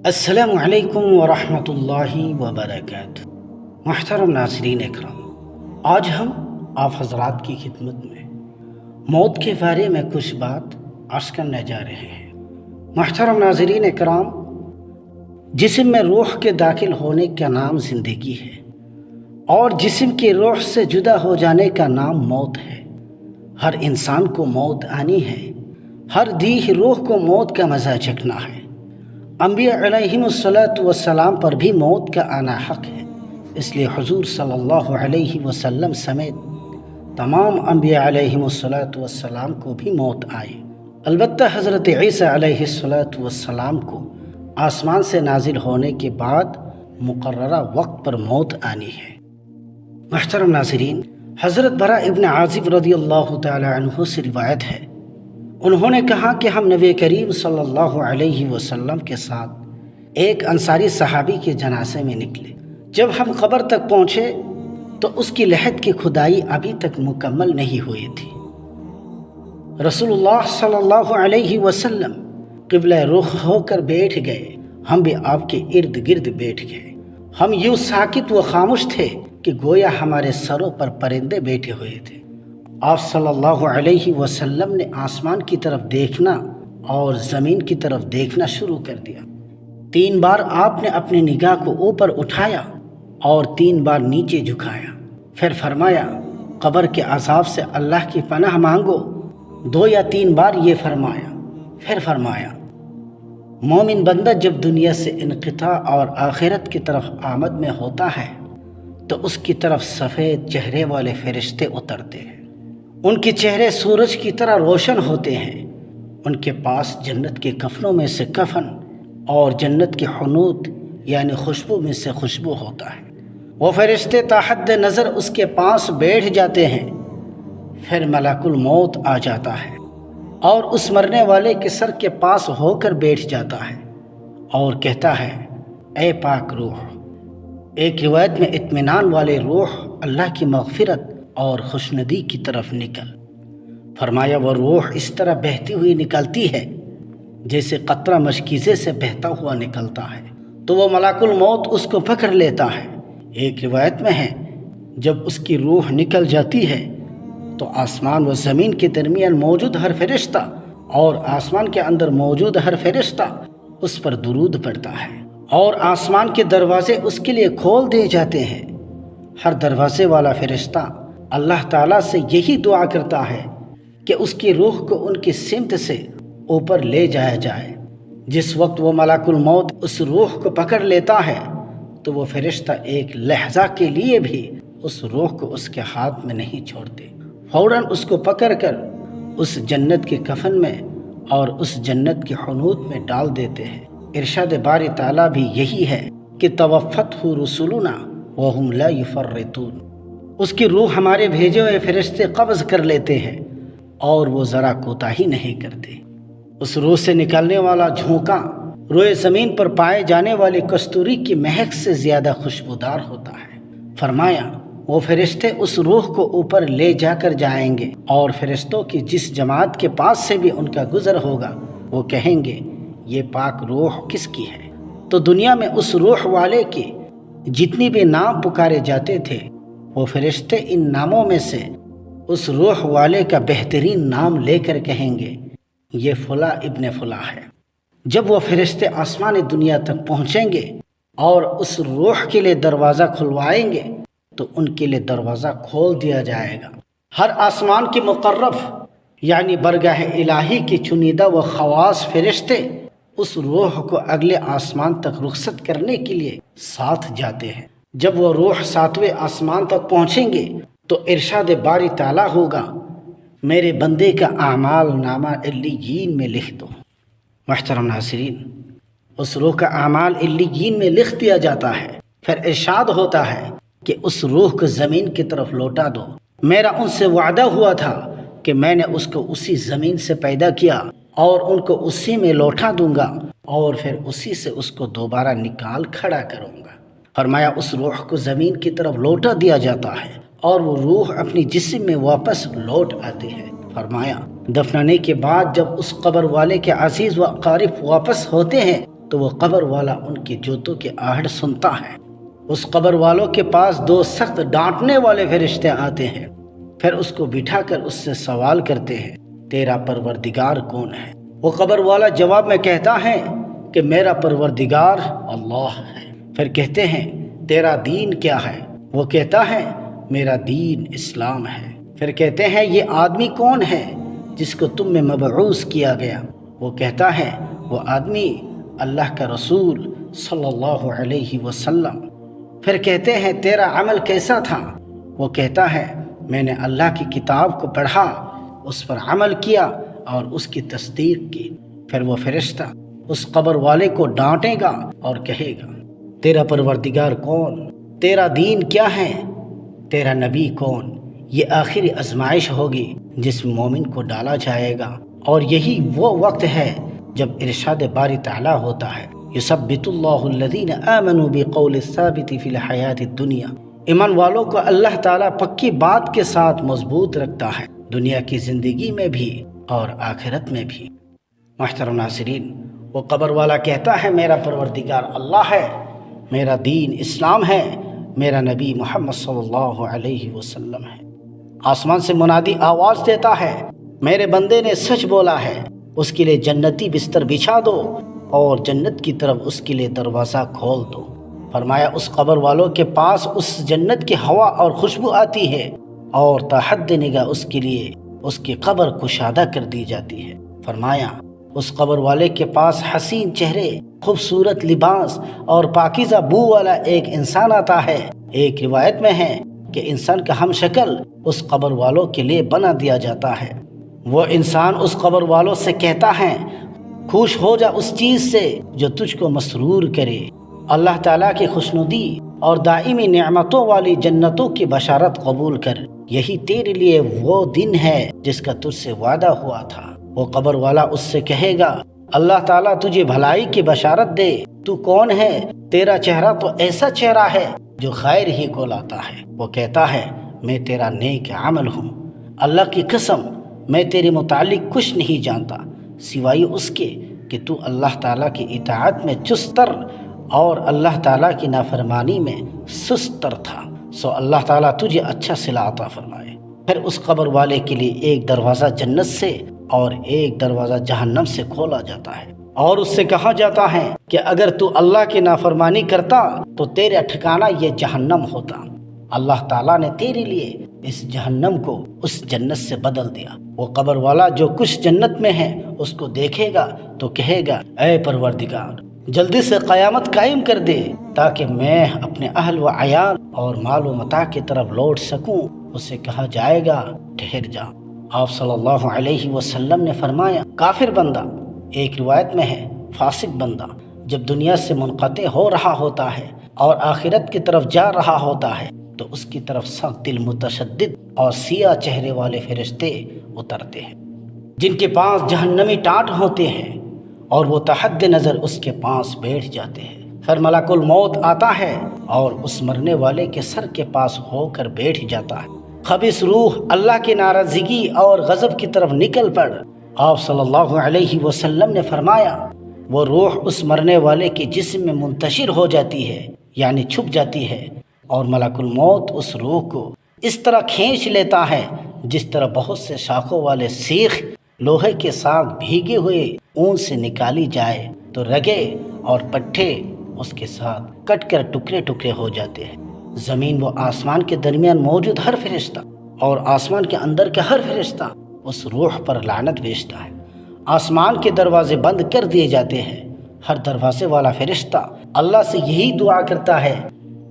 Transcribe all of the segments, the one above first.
السلام علیکم ورحمۃ اللہ وبرکاتہ۔ محترم ناظرین اکرام، آج ہم آپ حضرات کی خدمت میں موت کے بارے میں کچھ بات عرض کرنے جا رہے ہیں۔ محترم ناظرین اکرام، جسم میں روح کے داخل ہونے کا نام زندگی ہے اور جسم کی روح سے جدا ہو جانے کا نام موت ہے۔ ہر انسان کو موت آنی ہے، ہر دیہ روح کو موت کا مزہ چکھنا ہے۔ انبیاء علیہم السلام پر بھی موت کا آنا حق ہے، اس لیے حضور صلی اللہ علیہ وسلم سمیت تمام انبیاء علیہم السلام کو بھی موت آئی۔ البتہ حضرت عیسیٰ علیہ السلام کو آسمان سے نازل ہونے کے بعد مقررہ وقت پر موت آنی ہے۔ محترم ناظرین، حضرت براء ابن عازب رضی اللہ تعالی عنہ سے روایت ہے، انہوں نے کہا کہ ہم نبی کریم صلی اللہ علیہ وسلم کے ساتھ ایک انصاری صحابی کے جنازے میں نکلے۔ جب ہم قبر تک پہنچے تو اس کی لحد کی کھدائی ابھی تک مکمل نہیں ہوئی تھی۔ رسول اللہ صلی اللہ علیہ وسلم قبلہ رخ ہو کر بیٹھ گئے، ہم بھی آپ کے ارد گرد بیٹھ گئے۔ ہم یوں ساکت و خاموش تھے کہ گویا ہمارے سروں پر پرندے بیٹھے ہوئے تھے۔ آپ صلی اللہ علیہ وسلم نے آسمان کی طرف دیکھنا اور زمین کی طرف دیکھنا شروع کر دیا۔ 3 بار آپ نے اپنی نگاہ کو اوپر اٹھایا اور 3 بار نیچے جھکایا، پھر فرمایا قبر کے عذاب سے اللہ کی پناہ مانگو۔ 2 یا 3 بار یہ فرمایا، پھر فرمایا مومن بندہ جب دنیا سے انقطاع اور آخرت کی طرف آمد میں ہوتا ہے تو اس کی طرف سفید چہرے والے فرشتے اترتے ہیں۔ ان کے چہرے سورج کی طرح روشن ہوتے ہیں، ان کے پاس جنت کے کفنوں میں سے کفن اور جنت کی حنوط یعنی خوشبو میں سے خوشبو ہوتا ہے۔ وہ فرشتے تا حد نظر اس کے پاس بیٹھ جاتے ہیں، پھر ملک الموت آ جاتا ہے اور اس مرنے والے کے سر کے پاس ہو کر بیٹھ جاتا ہے اور کہتا ہے اے پاک روح۔ ایک روایت میں اطمینان والے روح اللہ کی مغفرت اور خوشندی کی طرف نکل۔ فرمایا وہ روح اس طرح بہتی ہوئی نکلتی ہے جیسے قطرہ مشکیزے سے بہتا ہوا نکلتا ہے، تو وہ ملک الموت اس کو پکڑ لیتا ہے۔ ایک روایت میں ہے جب اس کی روح نکل جاتی ہے تو آسمان و زمین کے درمیان موجود ہر فرشتہ اور آسمان کے اندر موجود ہر فرشتہ اس پر درود پڑھتا ہے اور آسمان کے دروازے اس کے لیے کھول دیے جاتے ہیں۔ ہر دروازے والا فرشتہ اللہ تعالیٰ سے یہی دعا کرتا ہے کہ اس کی روح کو ان کی سمت سے اوپر لے جایا جائے۔ جس وقت وہ ملک الموت اس روح کو پکڑ لیتا ہے تو وہ فرشتہ ایک لحظہ کے لیے بھی اس روح کو اس کے ہاتھ میں نہیں چھوڑتے، فوراً اس کو پکڑ کر اس جنت کے کفن میں اور اس جنت کی حنوط میں ڈال دیتے ہیں۔ ارشاد باری تعالیٰ بھی یہی ہے کہ توفتہ رسلنا وہم لا یفرطون، اس کی روح ہمارے بھیجے ہوئے فرشتے قبض کر لیتے ہیں اور وہ ذرا کوتاہی نہیں کرتے۔ اس روح سے نکلنے والا جھونکا روئے زمین پر پائے جانے والی کستوری کی مہک سے زیادہ خوشبودار ہوتا ہے۔ فرمایا وہ فرشتے اس روح کو اوپر لے جا کر جائیں گے اور فرشتوں کی جس جماعت کے پاس سے بھی ان کا گزر ہوگا وہ کہیں گے یہ پاک روح کس کی ہے؟ تو دنیا میں اس روح والے کے جتنی بھی نام پکارے جاتے تھے وہ فرشتے ان ناموں میں سے اس روح والے کا بہترین نام لے کر کہیں گے یہ فلاں ابن فلاں ہے۔ جب وہ فرشتے آسمان دنیا تک پہنچیں گے اور اس روح کے لیے دروازہ کھلوائیں گے تو ان کے لیے دروازہ کھول دیا جائے گا۔ ہر آسمان کے مقرب یعنی برگاہ الہی کے چنیدہ و خواص فرشتے اس روح کو اگلے آسمان تک رخصت کرنے کے لیے ساتھ جاتے ہیں۔ جب وہ روح 7ویں آسمان تک پہنچیں گے تو ارشاد باری تعالیٰ ہوگا میرے بندے کا اعمال نامہ علیین میں لکھ دو۔ محترم ناظرین، اس روح کا اعمال علیین میں لکھ دیا جاتا ہے، پھر ارشاد ہوتا ہے کہ اس روح کو زمین کی طرف لوٹا دو۔ میرا ان سے وعدہ ہوا تھا کہ میں نے اس کو اسی زمین سے پیدا کیا اور ان کو اسی میں لوٹا دوں گا اور پھر اسی سے اس کو دوبارہ نکال کھڑا کروں گا۔ فرمایا اس روح کو زمین کی طرف لوٹا دیا جاتا ہے اور وہ روح اپنی جسم میں واپس لوٹ آتی ہے۔ فرمایا دفنانے کے بعد جب اس قبر والے کے عزیز و اقارب واپس ہوتے ہیں تو وہ قبر والا ان کے جوتوں کے آہٹ سنتا ہے۔ اس قبر والوں کے پاس دو سخت ڈانٹنے والے فرشتے آتے ہیں، پھر اس کو بٹھا کر اس سے سوال کرتے ہیں، تیرا پروردگار کون ہے؟ وہ قبر والا جواب میں کہتا ہے کہ میرا پروردگار اللہ ہے۔ پھر کہتے ہیں، تیرا دین کیا ہے؟ وہ کہتا ہے، میرا دین اسلام ہے۔ پھر کہتے ہیں، یہ آدمی کون ہے جس کو تم میں مبعوث کیا گیا؟ وہ کہتا ہے، وہ آدمی اللہ کا رسول صلی اللہ علیہ وسلم۔ پھر کہتے ہیں، تیرا عمل کیسا تھا؟ وہ کہتا ہے، میں نے اللہ کی کتاب کو پڑھا، اس پر عمل کیا اور اس کی تصدیق کی۔ پھر وہ فرشتہ اس قبر والے کو ڈانٹے گا اور کہے گا، تیرا پروردگار کون؟ تیرا دین کیا ہے؟ تیرا نبی کون؟ یہ آخری آزمائش ہوگی جس میں مومن کو ڈالا جائے گا، اور یہی وہ وقت ہے جب ارشاد باری تعالیٰ ہوتا ہے، یثبت اللہ الذین آمنوا بالقول الثابت فی الحیات الدنیا۔ ایمان والوں کو اللہ تعالیٰ پکی بات کے ساتھ مضبوط رکھتا ہے، دنیا کی زندگی میں بھی اور آخرت میں بھی۔ محترم ناظرین، وہ قبر والا کہتا ہے، میرا پروردگار اللہ ہے، میرا دین اسلام ہے، میرا نبی محمد صلی اللہ علیہ وسلم ہے۔ آسمان سے منادی آواز دیتا ہے، میرے بندے نے سچ بولا ہے، اس کے لیے جنتی بستر بچھا دو اور جنت کی طرف اس کے لیے دروازہ کھول دو۔ فرمایا، اس قبر والوں کے پاس اس جنت کی ہوا اور خوشبو آتی ہے، اور تا حد نگاہ اس کے لیے اس کی قبر کشادہ کر دی جاتی ہے۔ فرمایا، اس قبر والے کے پاس حسین چہرے، خوبصورت لباس اور پاکیزہ بو والا ایک انسان آتا ہے۔ ایک روایت میں ہے کہ انسان کا ہم شکل اس قبر والوں کے لیے بنا دیا جاتا ہے۔ وہ انسان اس قبر والوں سے کہتا ہے، خوش ہو جا اس چیز سے جو تجھ کو مسرور کرے۔ اللہ تعالیٰ کی خوشنودی اور دائمی نعمتوں والی جنتوں کی بشارت قبول کر، یہی تیرے لیے وہ دن ہے جس کا تجھ سے وعدہ ہوا تھا۔ وہ قبر والا اس سے کہے گا، اللہ تعالیٰ تجھے بھلائی کی بشارت دے، تو کون ہے؟ تیرا چہرہ تو ایسا چہرہ ہے جو خیر ہی کو لاتا ہے۔ وہ کہتا ہے، میں تیرا نیک عمل ہوں، اللہ کی قسم میں تیرے متعلق کچھ نہیں جانتا سوائے اس کے کہ تو اللہ تعالیٰ کی اطاعت میں چستر اور اللہ تعالیٰ کی نافرمانی میں سستر تھا، سو اللہ تعالیٰ تجھے اچھا صلہ عطا فرمائے۔ پھر اس قبر والے کے لیے ایک دروازہ جنت سے اور ایک دروازہ جہنم سے کھولا جاتا ہے، اور اس سے کہا جاتا ہے کہ اگر تو اللہ کی نافرمانی کرتا تو تیرا ٹھکانہ یہ جہنم ہوتا۔ اللہ تعالیٰ نے تیرے لیے اس جہنم کو اس جنت سے بدل دیا۔ وہ قبر والا جو کچھ جنت میں ہے اس کو دیکھے گا تو کہے گا، اے پروردگار، جلدی سے قیامت قائم کر دے تاکہ میں اپنے اہل و عیال اور مال و متاع کی طرف لوٹ سکوں۔ اسے کہا جائے گا، ٹھہر جا۔ آپ صلی اللہ علیہ وسلم نے فرمایا، کافر بندہ، ایک روایت میں ہے فاسق بندہ، جب دنیا سے منقطع ہو رہا ہوتا ہے اور آخرت کی طرف جا رہا ہوتا ہے تو اس کی طرف سخت دل متشدد اور سیاہ چہرے والے فرشتے اترتے ہیں، جن کے پاس جہنمی ٹانٹ ہوتے ہیں، اور وہ تحد نظر اس کے پاس بیٹھ جاتے ہیں۔ پھر ملک الموت آتا ہے اور اس مرنے والے کے سر کے پاس ہو کر بیٹھ جاتا ہے۔ خبیث روح اللہ کی ناراضگی اور غضب کی طرف نکل پڑ۔ آپ صلی اللہ علیہ وسلم نے فرمایا، وہ روح اس مرنے والے کے جسم میں منتشر ہو جاتی ہے، یعنی چھپ جاتی ہے، اور ملک الموت اس روح کو اس طرح کھینچ لیتا ہے جس طرح بہت سے شاخوں والے سیخ لوہے کے ساتھ بھیگے ہوئے اون سے نکالی جائے تو رگے اور پٹھے اس کے ساتھ کٹ کر ٹکڑے ٹکڑے ہو جاتے ہیں۔ زمین و آسمان کے درمیان موجود ہر فرشتہ اور آسمان کے اندر کا ہر فرشتہ اس روح پر لعنت بھیجتا ہے۔ آسمان کے دروازے بند کر دیے جاتے ہیں۔ ہر دروازے والا فرشتہ اللہ سے یہی دعا کرتا ہے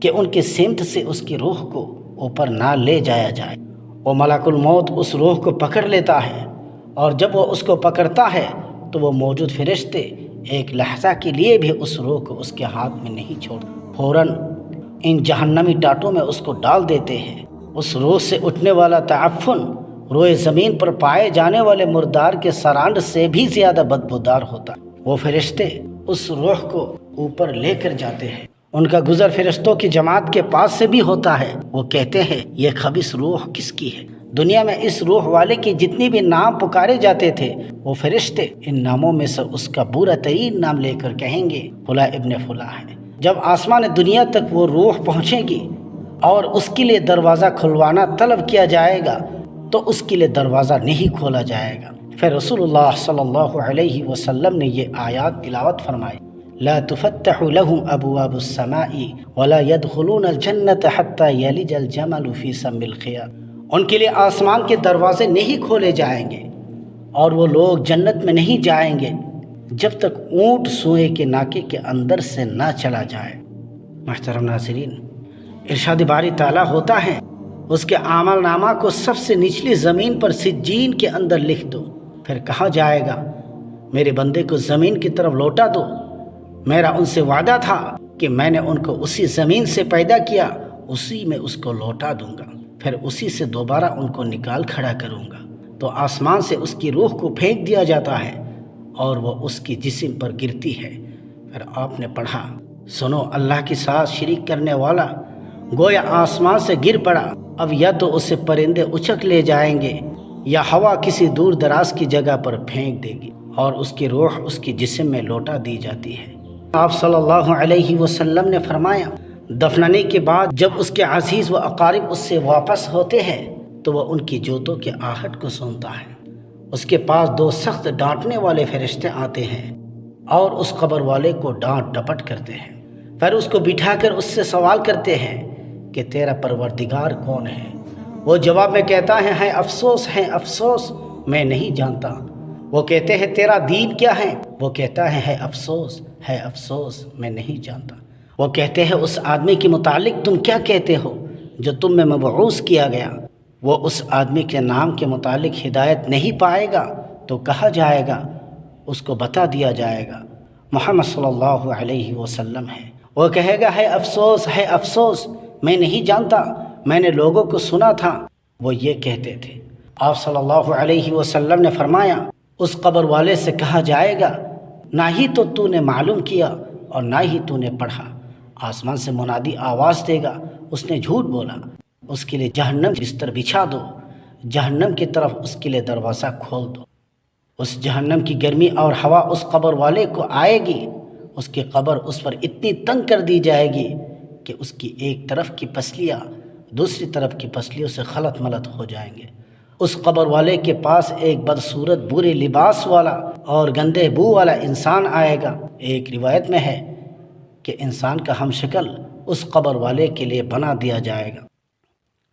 کہ ان کے سمت سے اس کی روح کو اوپر نہ لے جایا جائے۔ وہ ملک الموت اس روح کو پکڑ لیتا ہے، اور جب وہ اس کو پکڑتا ہے تو وہ موجود فرشتے ایک لحظہ کے لیے بھی اس روح کو اس کے ہاتھ میں نہیں چھوڑتے، فوراً ان جہنمی ٹاٹوں میں اس کو ڈال دیتے ہیں۔ اس روح سے اٹھنے والا تعفن روئے زمین پر پائے جانے والے مردار کے سرانڈ سے بھی زیادہ بدبودار ہوتا ہے۔ وہ فرشتے اس روح کو اوپر لے کر جاتے ہیں۔ ان کا گزر فرشتوں کی جماعت کے پاس سے بھی ہوتا ہے۔ وہ کہتے ہیں، یہ خبیث روح کس کی ہے؟ دنیا میں اس روح والے کی جتنی بھی نام پکارے جاتے تھے وہ فرشتے ان ناموں میں سے اس کا برا ترین نام لے کر کہیں گے فلاں ابن فلاں ہے۔ جب آسمان دنیا تک وہ روح پہنچے گی اور اس کے لیے دروازہ کھلوانا طلب کیا جائے گا تو اس کے لیے دروازہ نہیں کھولا جائے گا۔ پھر رسول اللہ صلی اللہ علیہ وسلم نے یہ آیات تلاوت فرمائی، لا تفتح لهم ابواب السماء ولا يدخلون الجنة حتى يلج الجمل في سم الخياط۔ ان کے لیے آسمان کے دروازے نہیں کھولے جائیں گے اور وہ لوگ جنت میں نہیں جائیں گے جب تک اونٹ سوئے کے ناکے کے اندر سے نہ چلا جائے۔ محترم ناظرین، ارشاد باری تعالیٰ ہوتا ہے اس کے اعمال نامہ کو سب سے نچلی زمین پر سجین کے اندر لکھ دو، پھر کہا جائے گا میرے بندے کو زمین کی طرف لوٹا دو، میرا ان سے وعدہ تھا کہ میں نے ان کو اسی زمین سے پیدا کیا، اسی میں اس کو لوٹا دوں گا، پھر اسی سے دوبارہ ان کو نکال کھڑا کروں گا۔ تو آسمان سے اس کی روح کو پھینک دیا جاتا ہے اور وہ اس کی جسم پر گرتی ہے۔ پھر آپ نے پڑھا، سنو اللہ کے ساتھ شریک کرنے والا گویا آسمان سے گر پڑا، اب یا تو اسے پرندے اچک لے جائیں گے یا ہوا کسی دور دراز کی جگہ پر پھینک دے گی اور اس کی روح اس کی جسم میں لوٹا دی جاتی ہے۔ آپ صلی اللہ علیہ وسلم نے فرمایا، دفنانے کے بعد جب اس کے عزیز و اقارب اس سے واپس ہوتے ہیں تو وہ ان کی جوتوں کے آہٹ کو سنتا ہے۔ اس کے پاس دو سخت ڈانٹنے والے فرشتے آتے ہیں اور اس قبر والے کو ڈانٹ ڈپٹ کرتے ہیں، پھر اس کو بٹھا کر اس سے سوال کرتے ہیں کہ تیرا پروردگار کون ہے؟ وہ جواب میں کہتا ہے افسوس ہے افسوس، میں نہیں جانتا۔ وہ کہتے ہیں تیرا دین کیا ہے؟ وہ کہتا ہے افسوس ہے افسوس، میں نہیں جانتا۔ وہ کہتے ہیں اس آدمی کے متعلق تم کیا کہتے ہو جو تم میں مبعوث کیا گیا؟ وہ اس آدمی کے نام کے متعلق ہدایت نہیں پائے گا تو کہا جائے گا، اس کو بتا دیا جائے گا محمد صلی اللہ علیہ وسلم ہے۔ وہ کہے گا ہے افسوس، میں نہیں جانتا، میں نے لوگوں کو سنا تھا وہ یہ کہتے تھے۔ آپ صلی اللہ علیہ وسلم نے فرمایا، اس قبر والے سے کہا جائے گا نہ ہی تو نے معلوم کیا اور نہ ہی تو نے پڑھا۔ آسمان سے منادی آواز دے گا، اس نے جھوٹ بولا، اس کے لیے جہنم بستر بچھا دو، جہنم کی طرف اس کے لیے دروازہ کھول دو۔ اس جہنم کی گرمی اور ہوا اس قبر والے کو آئے گی، اس کی قبر اس پر اتنی تنگ کر دی جائے گی کہ اس کی ایک طرف کی پسلیاں دوسری طرف کی پسلیوں سے خلط ملط ہو جائیں گے۔ اس قبر والے کے پاس ایک بدصورت برے لباس والا اور گندے بو والا انسان آئے گا۔ ایک روایت میں ہے کہ انسان کا ہم شکل اس قبر والے کے لیے بنا دیا جائے گا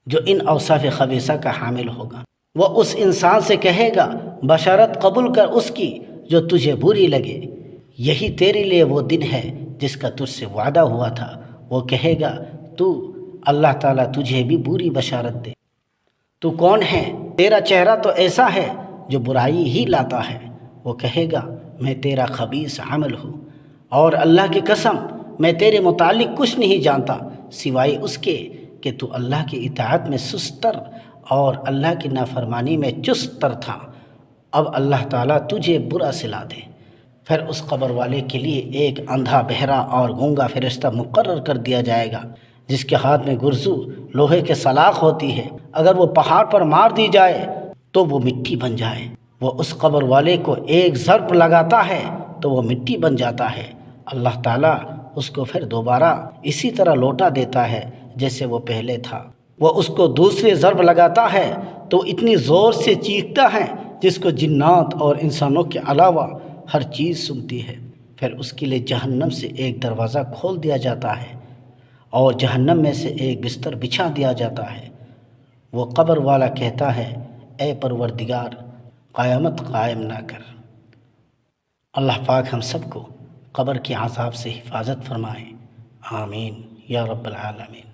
جو ان اوصاف خبیثہ کا حامل ہوگا۔ وہ اس انسان سے کہے گا بشارت قبول کر اس کی جو تجھے بری لگے، یہی تیرے لیے وہ دن ہے جس کا تجھ سے وعدہ ہوا تھا۔ وہ کہے گا تو اللہ تعالیٰ تجھے بھی بری بشارت دے، تو کون ہے؟ تیرا چہرہ تو ایسا ہے جو برائی ہی لاتا ہے۔ وہ کہے گا میں تیرا خبیث عمل ہوں اور اللہ کی قسم میں تیرے متعلق کچھ نہیں جانتا سوائے اس کے کہ تو اللہ کی اطاعت میں سستر اور اللہ کی نافرمانی میں چست تر تھا۔ اب اللہ تعالیٰ تجھے برا صلا دے۔ پھر اس قبر والے کے لیے ایک اندھا، بہرا اور گونگا فرشتہ مقرر کر دیا جائے گا جس کے ہاتھ میں گرزو لوہے کے سلاخ ہوتی ہے، اگر وہ پہاڑ پر مار دی جائے تو وہ مٹی بن جائے۔ وہ اس قبر والے کو ایک ضرب لگاتا ہے تو وہ مٹی بن جاتا ہے۔ اللہ تعالیٰ اس کو پھر دوبارہ اسی طرح لوٹا دیتا ہے جیسے وہ پہلے تھا۔ وہ اس کو دوسرے ضرب لگاتا ہے تو اتنی زور سے چیختا ہے جس کو جنات اور انسانوں کے علاوہ ہر چیز سنتی ہے۔ پھر اس کے لیے جہنم سے ایک دروازہ کھول دیا جاتا ہے اور جہنم میں سے ایک بستر بچھا دیا جاتا ہے۔ وہ قبر والا کہتا ہے اے پروردگار قیامت قائم نہ کر۔ اللہ پاک ہم سب کو قبر کے عذاب سے حفاظت فرمائے، آمین یا رب العالمین۔